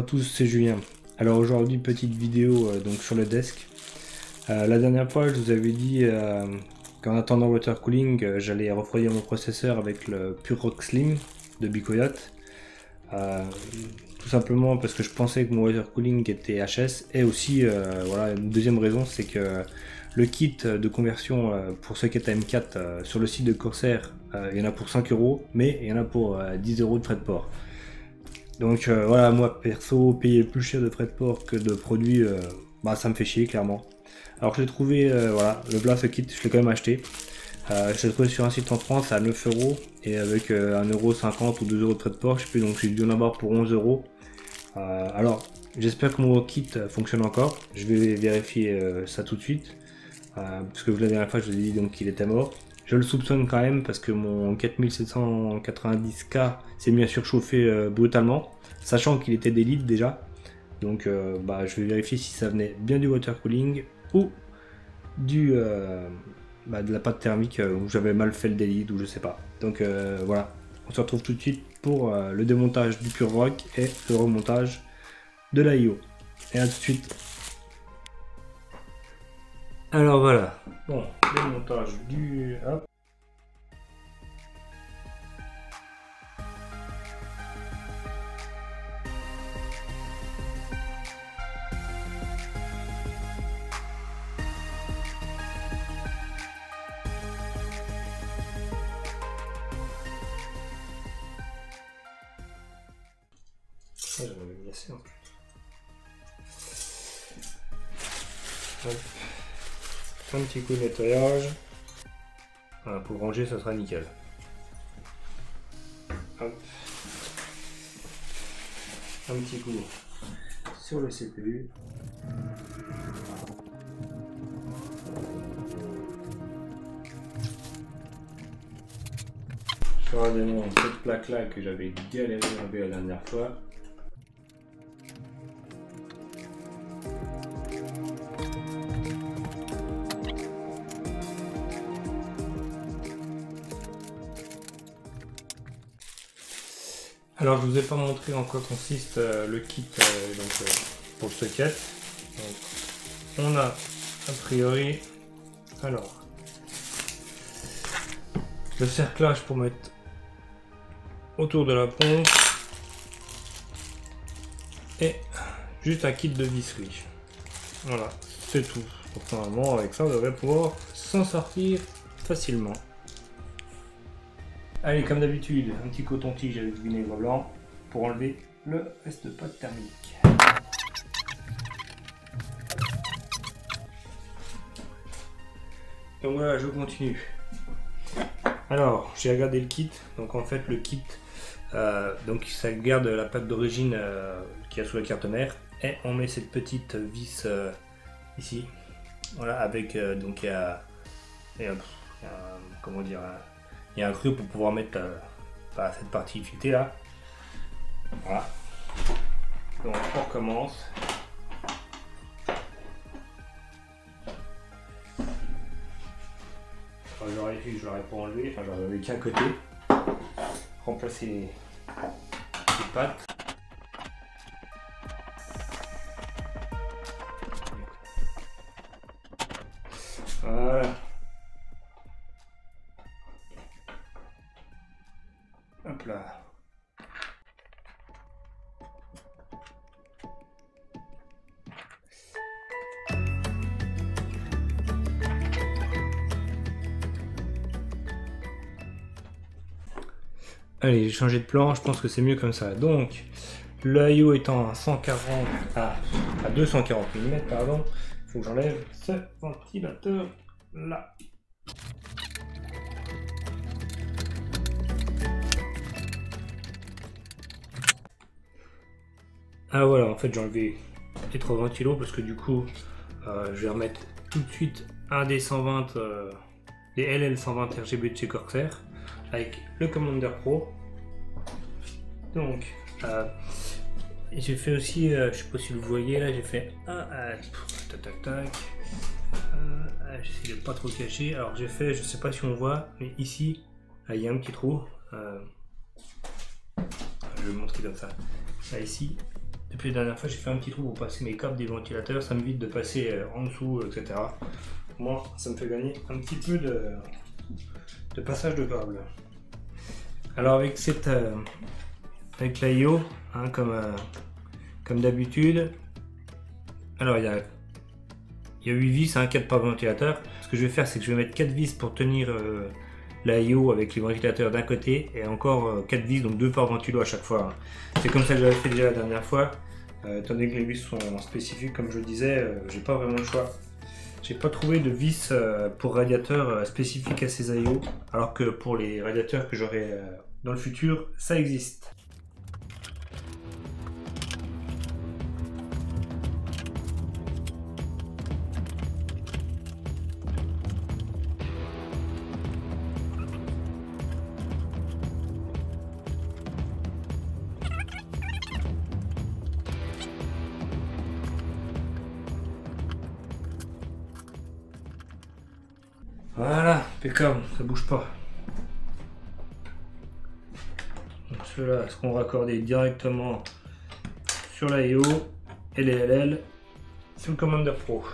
tous, c'est Julien. Alors aujourd'hui, petite vidéo donc sur le desk. La dernière fois, je vous avais dit qu'en attendant water cooling, j'allais refroidir mon processeur avec le Purock Slim de Bicoyot. Tout simplement parce que je pensais que mon water cooling était HS, et aussi voilà, une deuxième raison, c'est que le kit de conversion pour socket AM4 sur le site de Corsair, il y en a pour 5 €, mais il y en a pour 10 € de frais de port. Donc voilà, moi perso, payer plus cher de frais de port que de produits, bah, ça me fait chier clairement. Alors je l'ai trouvé, voilà, le Blast Kit, je l'ai quand même acheté. Je l'ai trouvé sur un site en France à 9 € et avec 1,50 € ou 2 € de frais de port, je sais plus, donc j'ai dû en avoir pour 11 €. Alors j'espère que mon kit fonctionne encore, je vais vérifier ça tout de suite. Parce que la dernière fois je vous ai dit donc qu'il était mort. Je le soupçonne quand même parce que mon 4790K s'est mis à surchauffer brutalement, sachant qu'il était d'élite déjà. Donc bah, je vais vérifier si ça venait bien du water cooling ou de la pâte thermique où j'avais mal fait le d'élite ou je sais pas. Donc voilà, on se retrouve tout de suite pour le démontage du Purock et le remontage de la IO. Et à tout de suite. Alors voilà, bon, démontage du... Hop. Ah, j'en avais mis assez en plus. Hop. Un petit coup de nettoyage. Voilà, pour ranger, ça sera nickel. Hop. Un petit coup sur le CPU. Je vais enlever cette plaque là que j'avais galéré à enlever la dernière fois. Alors je vous ai pas montré en quoi consiste le kit pour le socket. Donc, on a a priori alors le cerclage pour mettre autour de la pompe et juste un kit de visserie. Voilà, c'est tout. Donc normalement avec ça on devrait pouvoir s'en sortir facilement. Allez, comme d'habitude, un petit coton-tige avec du vinaigre blanc pour enlever le reste de pâte thermique. Donc voilà, je continue. Alors, j'ai regardé le kit. Donc en fait, le kit, donc ça garde la plaque d'origine qui a sous la carte mère, et on met cette petite vis ici. Voilà, avec donc il y a comment dire. Il y a un creux pour pouvoir mettre cette partie futée là. Voilà. Donc on recommence. J'aurais vu que je l'aurais pas enlevé, enfin j'en avais qu'un côté. Remplacer les pattes. Voilà. Hop là. Allez, j'ai changé de plan, je pense que c'est mieux comme ça. Donc, le IO étant à 240 mm, pardon, il faut que j'enlève ce ventilateur là. Ah voilà, en fait j'ai enlevé les 320 kg parce que du coup je vais remettre tout de suite un des 120 des LL120 RGB de chez Corsair avec le Commander Pro. Donc j'ai fait aussi, je sais pas si vous voyez là, j'ai fait j'essaie de pas trop cacher. Alors j'ai fait, je sais pas si on voit, mais ici il y a un petit trou. Je vais vous montrer comme ça. Là ici, Depuis la dernière fois, j'ai fait un petit trou pour passer mes câbles des ventilateurs, ça m'évite de passer en dessous, etc. Moi, ça me fait gagner un petit peu de passage de câble. Alors avec cette avec la IO, hein, comme d'habitude, alors il y a 8 vis, hein, 4 par ventilateur. Ce que je vais faire, c'est que je vais mettre 4 vis pour tenir la IO avec les ventilateurs d'un côté et encore 4 vis, donc 2 par ventilo à chaque fois. C'est comme ça que j'avais fait déjà la dernière fois. Étant donné que les vis sont spécifiques, comme je le disais, j'ai pas vraiment le choix. J'ai pas trouvé de vis pour radiateur spécifique à ces IO, alors que pour les radiateurs que j'aurai dans le futur, ça existe. Voilà, impeccable, ça bouge pas. Donc ceux-là seront raccordés directement sur la IO et les LL sur le Commander Pro.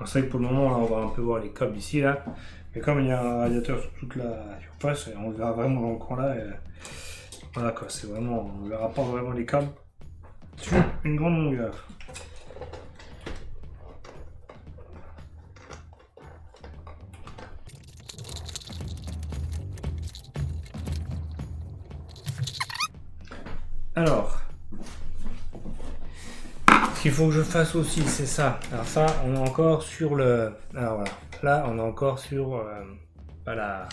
C'est vrai que pour le moment, là, on va un peu voir les câbles ici, là. Mais comme il y a un radiateur sur toute la surface, on le verra vraiment dans le coin là. Voilà quoi, c'est vraiment, on ne verra pas vraiment les câbles sur une grande longueur. Alors, ce qu'il faut que je fasse aussi, c'est ça. Alors ça, on est encore sur le... Alors voilà, là, on est encore sur voilà,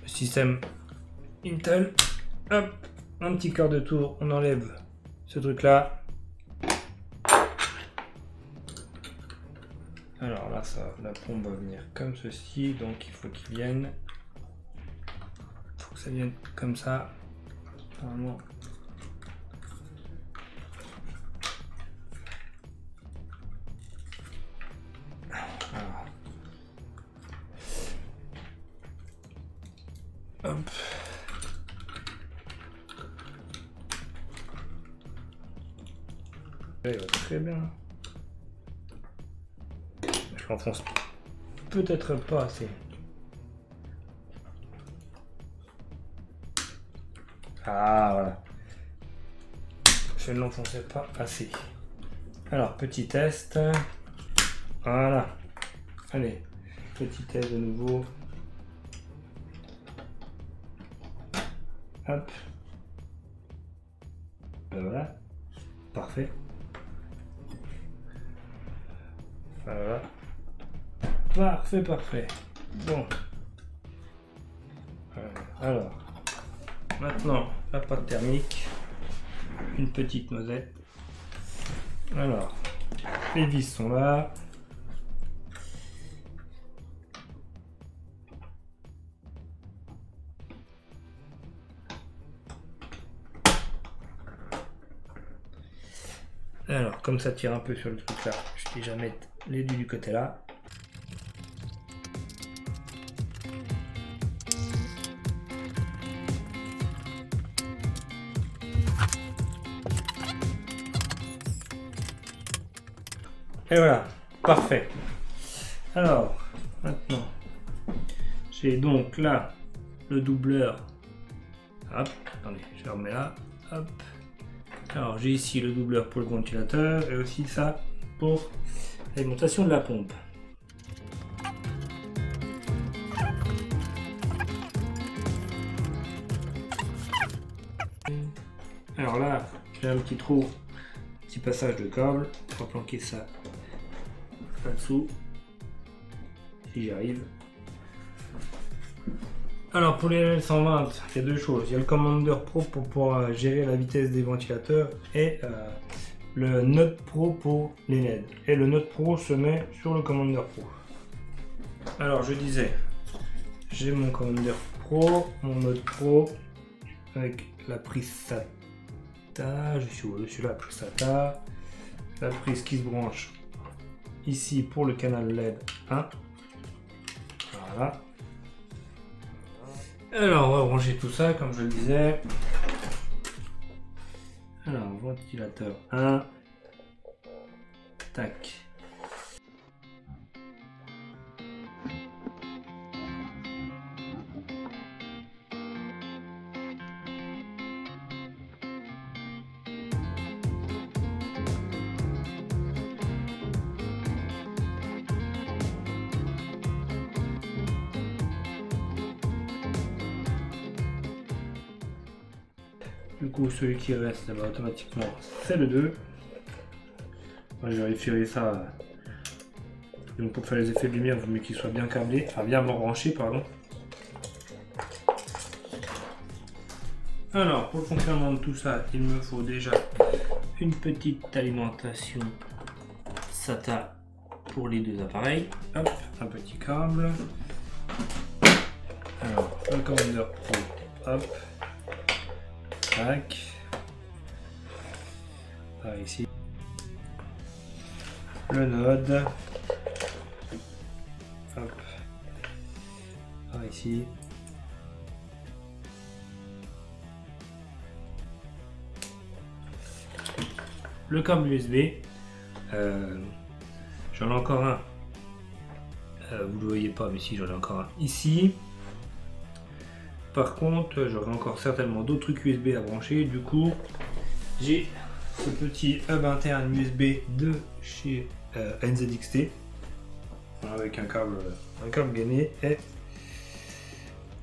le système Intel. Hop, un petit quart de tour, on enlève ce truc-là. Alors là, ça, la pompe va venir comme ceci, donc il faut qu'il vienne. Il faut que ça vienne comme ça. Normalement. Hop. Il va très bien. Je l'enfonce peut-être pas assez. Ah voilà. Je ne l'enfonçais pas assez. Alors petit test. Voilà. Allez, petit test de nouveau. Hop. Ben voilà. Parfait. Voilà. Parfait, parfait. Bon. Alors. Maintenant, la pâte thermique. Une petite noisette. Alors. Les vis sont là. Alors, comme ça tire un peu sur le truc là, je vais déjà mettre les deux du côté là. Et voilà, parfait. Alors, maintenant, j'ai donc là le doubleur. Hop, attendez, je le remets là. Hop. Alors j'ai ici le doubleur pour le ventilateur et aussi ça pour l'alimentation de la pompe. Alors là, j'ai un petit trou, petit passage de câble. On va planquer ça là-dessous, si j'y arrive. Alors pour les L120, il y a deux choses. Il y a le Commander Pro pour pouvoir gérer la vitesse des ventilateurs et le Note Pro pour les LED. Et le Note Pro se met sur le Commander Pro. Alors je disais, j'ai mon Commander Pro, mon Note Pro avec la prise SATA. Je suis dessus la prise SATA, la prise qui se branche ici pour le canal LED 1. Voilà. Alors on va brancher tout ça comme je le disais. Alors ventilateur 1. Tac. Du coup, celui qui reste là-bas automatiquement, c'est le 2. Moi, je vérifierai ça. Donc, pour faire les effets de lumière, il vaut mieux qu'il soit bien câblé, enfin bien branché, pardon. Alors, pour le fonctionnement de tout ça, il me faut déjà une petite alimentation SATA pour les deux appareils. Hop, un petit câble. Alors, un Commander Pro, hop. Tac. Par ici. Le node. Hop. Par ici. Le câble USB. J'en ai encore un. Vous le voyez pas, mais si, j'en ai encore un ici. Par contre, j'aurai encore certainement d'autres trucs USB à brancher. Du coup, j'ai ce petit hub interne USB de chez NZXT avec un câble gainé et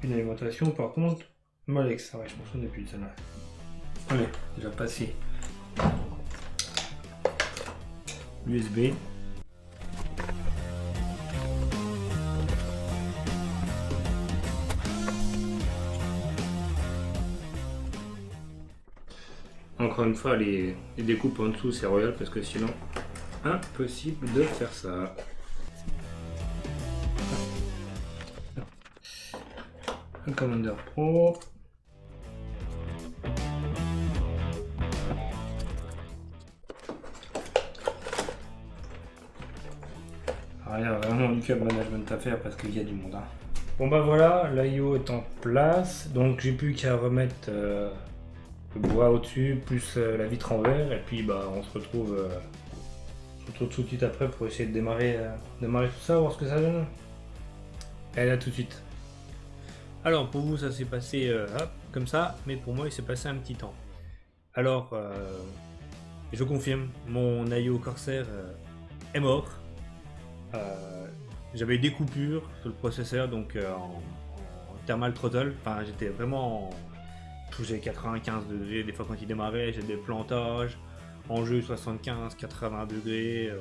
une alimentation. Par contre, Molex. Ouais, je m'en souviens plus de celle-là. Allez, déjà passé l'USB. Encore une fois, les découpes en dessous, c'est royal parce que sinon, impossible de faire ça. Un Commander Pro. Alors, il y a vraiment du câble management à faire parce qu'il y a du monde. Bon bah voilà, l'IO est en place, donc j'ai plus qu'à remettre le bois au-dessus, plus la vitre en verre, et puis bah on se retrouve tout de suite après pour essayer de démarrer tout ça, voir ce que ça donne. Allez, à tout de suite. Alors pour vous ça s'est passé hop, comme ça, mais pour moi il s'est passé un petit temps. Alors je confirme, mon IO Corsair est mort. J'avais des coupures sur le processeur, donc en thermal throttle, enfin j'étais vraiment j'ai 95 degrés, des fois quand il démarrait j'ai des plantages, en jeu 75-80 degrés,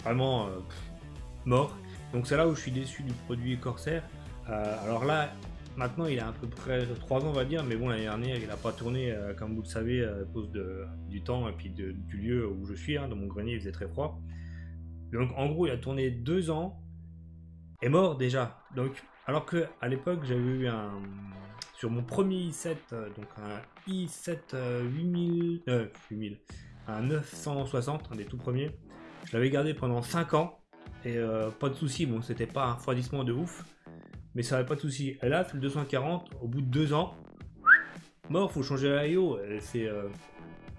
vraiment mort. Donc c'est là où je suis déçu du produit Corsair. Alors là, maintenant il a à peu près 3 ans on va dire, mais bon l'année dernière il n'a pas tourné comme vous le savez à cause du temps et puis du lieu où je suis, dans mon grenier il faisait très froid. Donc en gros il a tourné 2 ans, est mort déjà. Donc alors que à l'époque j'avais eu sur mon premier i7, donc un i7 8000, un 960, un des tout premiers, je l'avais gardé pendant 5 ans et pas de soucis. Bon, c'était pas un refroidissement de ouf, mais ça avait pas de soucis. Et là, le 240, au bout de 2 ans, mort, faut changer la IO.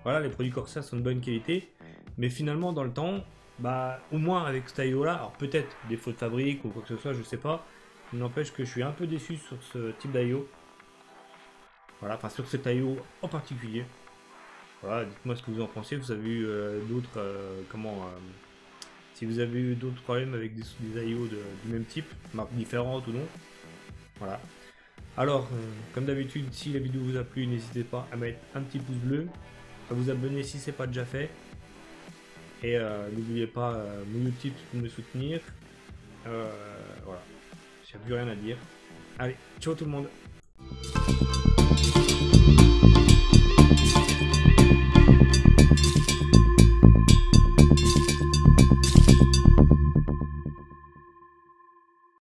Voilà, les produits Corsair sont de bonne qualité, mais finalement, dans le temps, bah, au moins avec cette IO là, alors peut-être des fautes de fabrique ou quoi que ce soit, je sais pas, il n'empêche que je suis un peu déçu sur ce type d'IO. Voilà, enfin sur cette IO en particulier. Voilà, dites-moi ce que vous en pensez. Vous avez eu d'autres si vous avez eu d'autres problèmes avec des IO du même type, marques différentes ou non. Voilà. Alors, comme d'habitude, si la vidéo vous a plu, n'hésitez pas à mettre un petit pouce bleu, à vous abonner si ce n'est pas déjà fait. Et n'oubliez pas mon Utip pour me soutenir. Voilà, il n'y a plus rien à dire. Allez, ciao tout le monde!